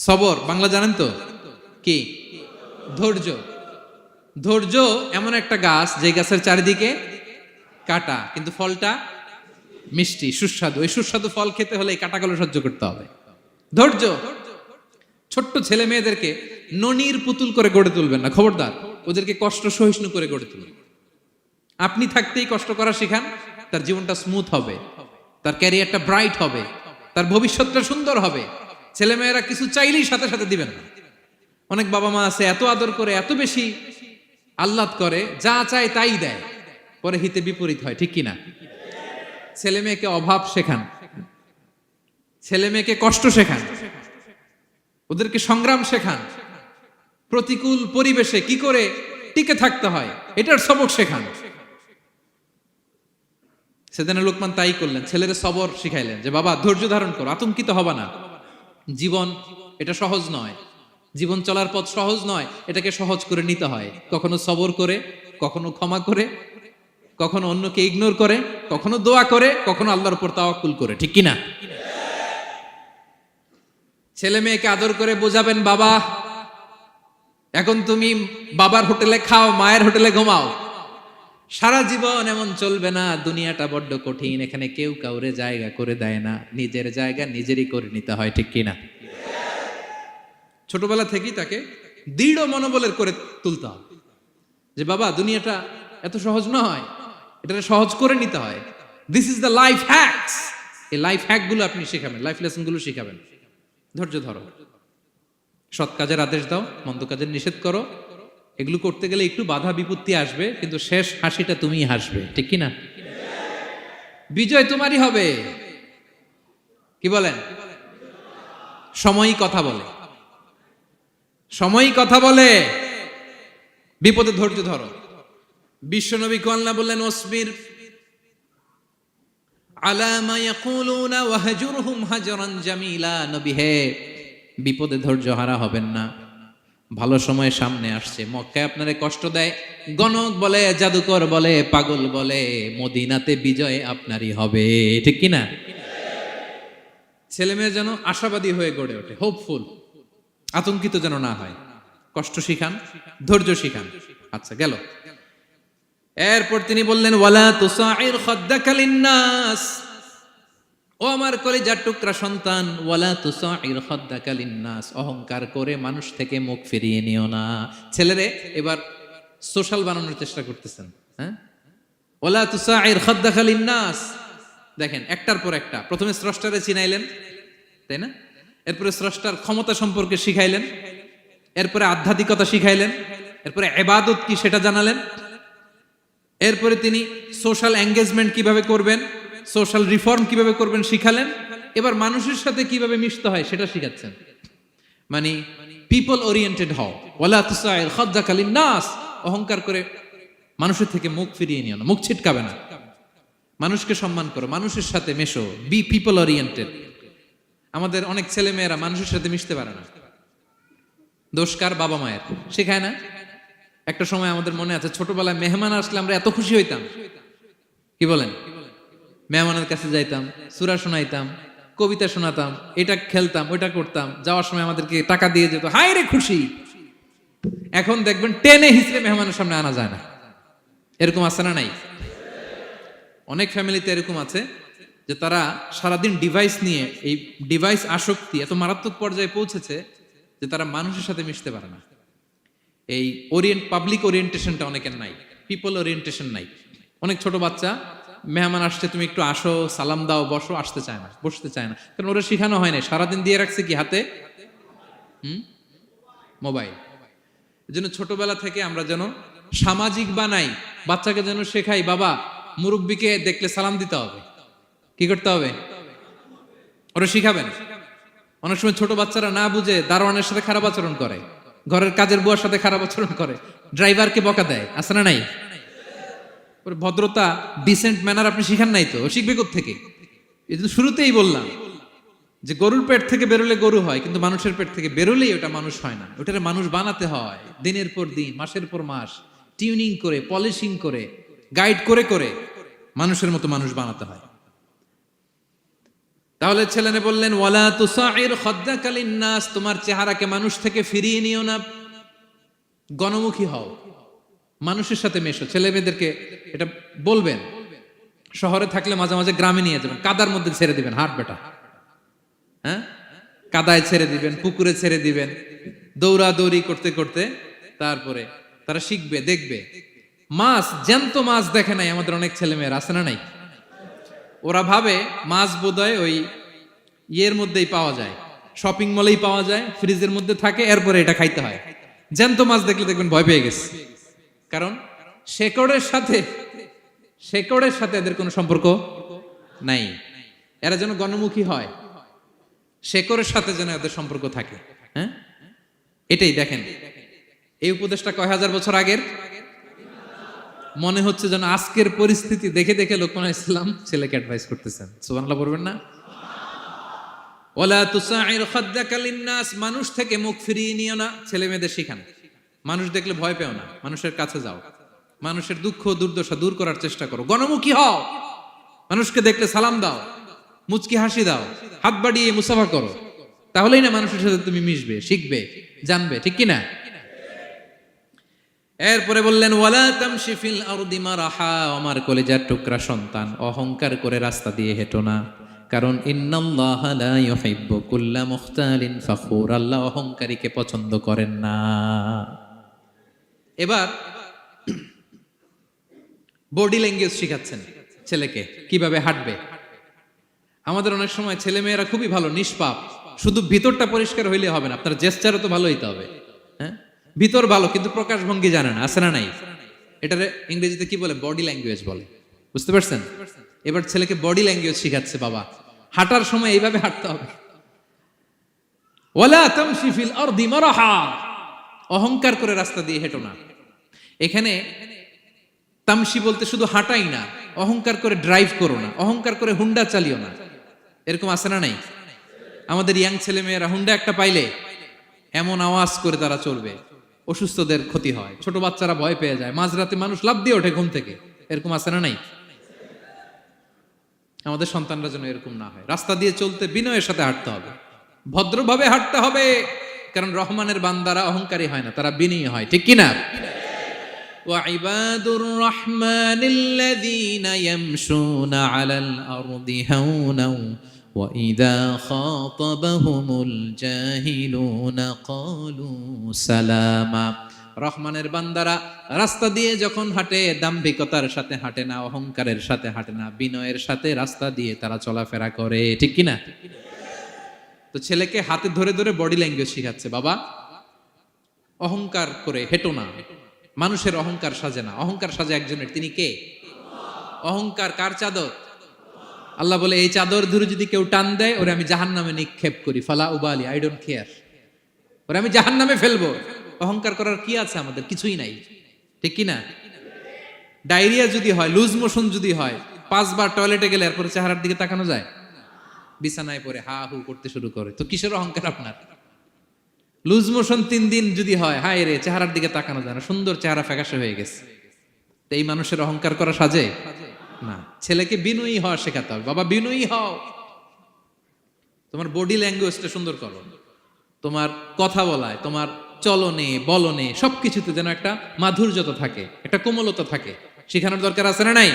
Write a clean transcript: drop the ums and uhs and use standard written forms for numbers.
সবর বাংলা জানেন তো কি? ধৈর্য। ধৈর্য এমন একটা গাছ যে গাছের চারিদিকে কাটা, কিন্তু ফলটা মিষ্টি সুস্বাদু। এই সুস্বাদু ফল খেতে হলে এই কাটাগুলো সহ্য করতে হবে। ধৈর্য। ছোট্ট ছেলে মেয়েদেরকে ননির পুতুল করে গড়ে তুলবেন না, খবরদার। ওদেরকে কষ্ট সহিষ্ণু করে গড়ে তুলবেন। আপনি থাকতেই কষ্ট করা শিখান, তার জীবনটা স্মুথ হবে, তার ক্যারিয়ারটা ব্রাইট হবে, তার ভবিষ্যৎটা সুন্দর হবে। ছেলেমেয়েরা কিছু চাইলেই সাথে সাথে দিবেন না। অনেক বাবা মা আছে এত আদর করে, এত বেশি আহ্লাদ করে, যা চায় তাই দেয়, পরে হিতে বিপরীত হয়, ঠিক কিনা? ছেলে মেয়েকে অভাব শেখান, ছেলে মেয়েকে কষ্ট শেখান, ওদেরকে সংগ্রাম শেখান, প্রতিকূল পরিবেশে কি করে টিকে থাকতে হয় এটার সবক শেখান। সেদিন লোকমান তাই করলেন, ছেলের সবর শিখাইলেন যে বাবা ধৈর্য ধারণ করো, আতঙ্কিত হবা না। জীবন এটা সহজ নয়, জীবন চলার পথ সহজ নয়, এটাকে সহজ করে নিতে হয়। কখনো সবর করে, কখনো ক্ষমা করে, কখনো অন্যকে ইগনোর করে, কখনো দোয়া করে, কখনো আল্লাহর উপর তাওয়াক্কুল করে, ঠিক কিনা? ছেলে মেয়েকে আদর করে বোঝাবেন, বাবা এখন তুমি বাবার হোটেলে খাও, মায়ের হোটেলে ঘুমাও। সারা জীবন এমন চলবে না, দুনিয়াটা বড্ড কঠিন, এখানে কেউ কাউরে জায়গা করে দেয় না, নিজের জায়গা নিজেরই করে নিতে হয়, ঠিক কিনা? ছোটবেলা থেকেই তাকে দৃঢ় মনোবলের করে তুলতে হবে যে বাবা দুনিয়াটা এত সহজ নয়, এটা সহজ করে নিতে হয়। This is the life hacks. এই লাইফ হ্যাক গুলো আপনি শিখাবেন, লাইফ লেসন গুলো শিখাবেন। ধৈর্য ধরো, সৎ কাজের আদেশ দাও, মন্দ কাজের নিষেধ করো। এগুলো করতে গেলে একটু বাধা বিপত্তি আসবে, কিন্তু শেষ হাসিটা তুমিই হাসবে, ঠিক কিনা? বিজয় তোমারই হবে। কি বলেন? সময়ই কথা বলে, সময়ই কথা বলে। বিপদে ধৈর্য ধরো। বিশ্বনবী আল্লাহ বললেন ওয়াসবির আলা মা ইয়াকুলুনা ওয়াহজুরহুম হাজরান জামিলা। নবী হে, বিপদে ধৈর্য হারা হবেন না। ভালো সময় সামনে আসছে, মক্কায় আপনারে কষ্ট দেয়, গণক বলে, জাদুকর বলে, পাগল বলে, মদিনাতে বিজয় আপনারই হবে, ঠিক কিনা? ছেলে মেয়ে যেন আশাবাদী হয়ে গড়ে ওঠে, হোপফুল, আতঙ্কিত যেন না হয়। কষ্ট শিখান, ধৈর্য শিখান। আচ্ছা গেল। এরপর তিনি বললেন ওয়ালা তুসাইর খাদ্দাকা লিন্নাস। ও আমার কলিজার টুকরা সন্তান, ওয়ালা তুসাইর খাদ্দাকা লিন্নাস, অহংকার করে মানুষ থেকে মুখ ফিরিয়ে নিও না। ছেলেরে এবার সোশ্যাল বানানোর চেষ্টা করতেছেন, হ্যাঁ? ওয়ালা তুসাইর খাদ্দাকা লিন্নাস। দেখেন একটার পর একটা, প্রথমে স্রষ্টারে চিনাইলেন, তাই না? এরপরে স্রষ্টার ক্ষমতা সম্পর্কে শিখাইলেন, এরপরে আধ্যাত্মিকতা শিখাইলেন, এরপরে ইবাদত কি সেটা জানালেন, এরপরে তিনি সোশ্যাল এঙ্গেজমেন্ট কিভাবে করবেন, সোশ্যাল রিফর্ম কিভাবে করবেন শিখালেন। এবার মানুষের সাথে কিভাবে মিশতে হয় সেটা শিখাচ্ছেন। মানে পিপল ওরিয়েন্টেড হও। ওয়ালা তুসাইর খাদ্দাকা লিন্নাস, অহংকার করে মানুষের থেকে মুখ ফিরিয়ে নিও না, মুখ ছিটকাবে না। মানুষকে সম্মান করো, মানুষের সাথে মেশো, বি পিপল ওরিয়েন্টেড। আমাদের অনেক ছেলে মেয়েরা মানুষের সাথে মিশতে পারে না। দোষ কার? বাবা মায়ের, শেখায় না। একটা সময় আমাদের মনে আছে, ছোটবেলায় মেহমান আসলে আমরা এত খুশি হইতাম, কি বলেন? মেহমানের কাছে যাইতাম, সূরা শোনাইতাম, কবিতা শোনাতাম, এটা খেলতাম, ওইটা করতাম, যাওয়ার সময় আমাদেরকে টাকা দিয়ে যেত, হায় রে খুশি। এখন দেখবেন টেনে হিসেবে মেহমানের সামনে আনা যায় না। এরকম আছে না নাই? অনেক ফ্যামিলিতে এরকম আছে যে তারা সারাদিন ডিভাইস নিয়ে, এই ডিভাইস আসক্তি এত মারাত্মক পর্যায়ে পৌঁছেছে যে তারা মানুষের সাথে মিশতে পারে না। এই পাবলিক ওরিয়েন্টেশনটা অনেকের নাই, পিপল ওরিয়েন্টেশন নাই। অনেক ছোট বাচ্চা, মেহমান আসছে, তুমি একটু আসো, সালাম দাও, বসো, আসতে চায় না, বসতে চায় না, কারণ ওরা শিখানো হয় না। সারাদিন দিয়ে রাখছে কি হাতে? মোবাইল। এই জন্য ছোটবেলা থেকে আমরা যেন সামাজিক বানাই, বাচ্চাকে যেন শেখাই, বাবা মুরব্বীকে দেখলে সালাম দিতে হবে। কি করতে হবে? ওরা শিখাবেন। অনেক সময় ছোট বাচ্চারা না বুঝে দারোয়ানের সাথে খারাপ আচরণ করে, ঘরের কাজের বুয়ার সাথে খারাপ আচরণ করে, ড্রাইভারকে বকা দেয়, আছে না নাই? ভদ্রতা, ডিসেন্ট ম্যানার আপনি শিখান নাই তো, শিখবে কোত্থেকে? এই জন্য শুরুতেই বললাম যে গরুর পেট থেকে বেরোলে গরু হয়, কিন্তু মানুষের পেট থেকে বেরোলেই ওটা মানুষ হয় না। ওটারে মানুষ বানাতে হয় দিনের পর দিন, মাসের পর মাস, টিউনিং করে, পলিশিং করে, গাইড করে করে মানুষের মতো মানুষ বানাতে হয়। তাহলে ছেলেনে বললেন ওয়ালা তুসাইর খাদ্দাকা লিন্নাস, তোমার চেহারাকে মানুষ থেকে ফিরিয়ে নিও না, গণমুখী হও, মানুষের সাথে মেশো। ছেলে মেয়েদেরকে এটা বলবেন। শহরে থাকলে মাঝে মাঝে গ্রামে নিয়ে যাবেন, কাদার মধ্যে ছেড়ে দিবেন, হাট বেটা, হ্যাঁ, কাদায় ছেড়ে দিবেন, পুকুরে ছেড়ে দিবেন, দৌড়াদৌড়ি করতে করতে তারপরে তারা শিখবে, দেখবে। মাছ, জ্যান্ত মাছ দেখে নাই আমাদের অনেক ছেলে মেয়েরা, আছে না নাই? ওরা ভাবে মাছ বোধহয় ওই ইয়ের মধ্যেই পাওয়া যায়, শপিং মলেই পাওয়া যায়, ফ্রিজের মধ্যে থাকে, এরপরে এটা খাইতে হয়। জ্যান্ত মাছ দেখলে দেখবেন ভয় পেয়ে গেছে, কারণ শেকড়ের সাথে এদের কোনো সম্পর্ক নাই। এরা যেন গণমুখী হয়, শেকড়ের সাথে যেন এদের সম্পর্ক থাকে। হ্যাঁ, এটাই দেখেন, এই উপদেশটা কয় হাজার বছর আগের। মনে হচ্ছে যেন আজকের পরিস্থিতি দেখে দেখে লোকমান ইসলাম ছেলেকে অ্যাডভাইস করতেছেন। সুবহানাল্লাহ পড়বেন না? ওয়ালা তুসাইর খাদ্দাকা লিন্নাস, মানুষ থেকে মুখ ফিরিয়ে নিও না, ছেলে মেয়েদের শিখান। মানুষ দেখলে ভয় পেও না, মানুষের কাছে যাও, মানুষের দুঃখ দুর্দশা দূর করার চেষ্টা করো, গণমুখী হও, মানুষকে দেখলে সালাম দাও, মুচকি হাসি দাও, হাত বাড়িয়ে মুসাফা করো, তাহলেই না মানুষের সাথে তুমি মিশবে, শিখবে, জানবে, ঠিক কি না? এরপরে বললেন ওয়ালা তামশি ফিল আরদি মারাহা, আমার কলিজার টুকরা সন্তান, অহংকার করে রাস্তা দিয়ে হেঁটো না, কারণ ইন্নাল্লাহা লা ইউহিব্বু কুল্লা মুখতালিন ফখুর, আল্লাহ অহংকারীকে পছন্দ করেন না। এবার বডি ল্যাঙ্গুয়েজ শিখাচ্ছেন ছেলেকে, কিভাবে হাঁটবে। আমাদের অনেক সময় ছেলে মেয়েরা খুবই ভালো, নিষ্পাপ, শুধু ভিতরটা পরিষ্কার হইলে হবে না, আপনার জেস্টারও তো ভালো হইতে হবে। হ্যাঁ, ভিতর ভালো কিন্তু প্রকাশভঙ্গি জানে না, আছে না নাই? এটারে ইংরেজিতে কি বলে? বডি ল্যাঙ্গুয়েজ বলে, বুঝতে পারছেন? এবার ছেলেকে বডি ল্যাঙ্গুয়েজ শিখাচ্ছে বাবা, হাঁটার সময় এইভাবে হাঁটতে হবে। ওয়ালা তামশি ফিল আরদি মারাহা, অহংকার করে রাস্তা দিয়ে হেঁটো না। এখানে তামশি বলতে শুধু হাঁটাই না, অহংকার করে ড্রাইভ করো না, অহংকার করে হুন্ডা চালিও না। এরকম আছে না নাই? আমাদের ইয়াং ছেলে মেয়েরা হুন্ডা একটা পাইলে এমন আওয়াজ করে তারা চলবে, অসুস্থদের ক্ষতি হয়, ছোট বাচ্চারা ভয় পেয়ে যায়, মাঝরাতে মানুষ লাফ দিয়ে ওঠে ঘুম থেকে। এরকম আছে না নাই? আমাদের সন্তানরা যেন এরকম না হয়। রাস্তা দিয়ে চলতে বিনয়ের সাথে হাঁটতে হবে, ভদ্রভাবে হাঁটতে হবে, কারণ রহমানের বান্দারা অহংকারী হয় না, তারা বিনয়ী হয়, ঠিক কি না? وعباد الرحمن الذين يمشون على الأرض هونا وإذا خاطبهم الجاهلون قالوا سلاما, রহমানের বান্দারা রাস্তা দিয়ে যখন হাঁটে দাম্ভিকতার সাথে হাঁটে না, অহংকারের সাথে হাঁটে না, বিনয়ের সাথে রাস্তা দিয়ে তারা চলাফেরা করে, ঠিক কি না? তো ছেলেকে হাতে ধরে ধরে বডি ল্যাঙ্গুয়েজ শিখাচ্ছে, বাবা অহংকার করে হেঁটো না, মানুষের অহংকার সাজে না, অহংকার সাজে একজনের, তিনি কে? অহংকার কার চাদর? আল্লাহ বলে এই চাদর ধরে যদি কেউ টান দেয় ওরে আমি জাহান্নামে নিক্ষেপ করি, ফালা উবালি, আই ডোন্ট কেয়ার, ওরে আমি জাহান্নামে ফেলবো। অহংকার করার কি আছে আমাদের? কিছুই নাই, ঠিক কি না? ডায়রিয়া যদি হয়, লুজ মোশন যদি হয়, 5 বার টয়লেটে গেলে এরপরে চেহারার দিকে তাকানো যায়? বিছানায় পড়ে হা হু করতে শুরু করে, তো কিসের অহংকার আপনার? লুজ মোশন 3 দিন যদি হয়, হায় রে, চেহারার দিকে তাকানো যায় না, সুন্দর চেহারা ফ্যাকাশে হয়ে গেছে, তো এই মানুষের অহংকার করা সাজে না। ছেলেকে বিনয়ী হওয়া শেখাতে হবে, বাবা বিনয়ী হও, তোমার বডি ল্যাঙ্গুয়েজটা সুন্দর করো, তোমার কথা বলায়, তোমার চলনে বলনে সবকিছুতে যেন একটা মাধুর্যতা থাকে, একটা কোমলতা থাকে, শেখানোর দরকার আছে না নাই?